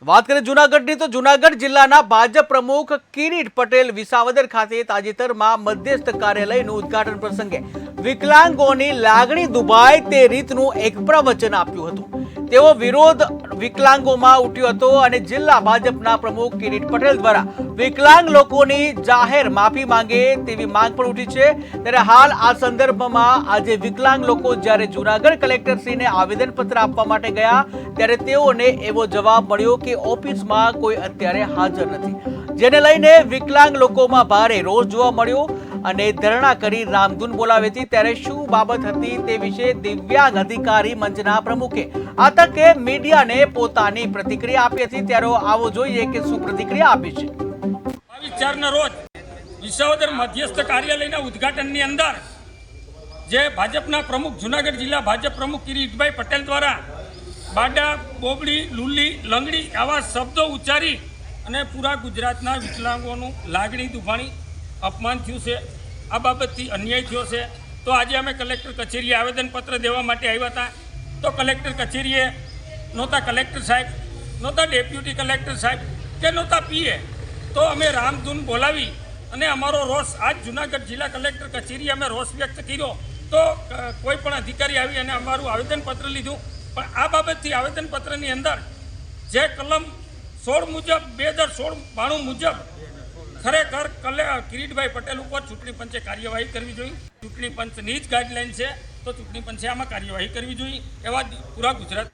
વાત કરીએ જૂનાગઢની તો જૂનાગઢ જિલ્લાના ભાજપ પ્રમુખ કિરીટ પટેલ વિસાવદર ખાતે તાજેતરમાં મધ્યસ્થ કાર્યાલયનું ઉદ્ઘાટન પ્રસંગે વિકલાંગોની લાગણી દુભાય તે રીતનું એક પ્રવચન આપ્યું હતું। તેવો વિરોધ વિકલાંગોમાં ઉઠ્યો હતો અને જિલ્લા ભાજપના પ્રમુખ કિરીટ પટેલ દ્વારા વિકલાંગ લોકોની જાહેર માફી માંગે તેવી માંગ પણ ઉઠી છે। ત્યારે હાલ આ સંદર્ભમાં આજે વિકલાંગ લોકો જ્યારે જૂનાગઢ કલેક્ટરશ્રીને આવેદનપત્ર આપવા માટે ગયા ત્યારે તેઓને એવો જવાબ મળ્યો કે ઓફિસમાં કોઈ અત્યારે હાજર નથી, જેને લઈને વિકલાંગ લોકોમાં ભારે રોષ જોવા મળ્યો અને ધરણા કરી રામધૂન બોલાવી હતી। ત્યારે શું બાબત હતી તે વિશે દિવ્યાંગ અધિકારી મંચના પ્રમુખે આ તકે મીડિયાને પોતાની પ્રતિક્રિયા આપી હતી। ત્યારે આવો જોઈએ કે શું પ્રતિક્રિયા આપી છે। 22/4 રોજ વિસાવદર મધ્યસ્થ કાર્યાલયના ઉદ્ઘાટનની અંદર જે ભાજપના પ્રમુખ જૂનાગઢ જિલ્લા ભાજપ પ્રમુખ કિરીટભાઈ પટેલ દ્વારા બાડા, બોબડી, લુલી, લંગડી આવા શબ્દો ઉચ્ચારી અને પૂરા ગુજરાતના વિકલાંગોનું લાગણી દુભાણી અપમાન થયું છે। આ બાબતથી અન્યાય થયો છે। તો આજે અમે કલેક્ટર કચેરીએ આવેદનપત્ર દેવા માટે આવ્યા હતા। તો કલેક્ટર કચેરીએ નહોતા કલેક્ટર સાહેબ, નહોતા ડેપ્યુટી કલેક્ટર સાહેબ કે નહોતા પીએ। તો અમે રામધૂન બોલાવી અને અમારો રોષ આજ જૂનાગઢ જિલ્લા કલેક્ટર કચેરીએ અમે રોષ વ્યક્ત કર્યો। તો કોઈ પણ અધિકારી આવી અને અમારું આવેદનપત્ર લીધું, પણ આ બાબતથી આવેદનપત્રની અંદર જે કલમ 16 મુજબ 2016-92 મુજબ ખરેખર કિરીટભાઈ પટેલ ઉપર ચૂંટણી પંચે કાર્યવાહી કરવી જોઈએ। ચૂંટણી પંચની જ ગાઈડલાઈન છે, તો ચૂંટણી પંચે આમાં કાર્યવાહી કરવી જોઈએ એવા પૂરા ગુજરાત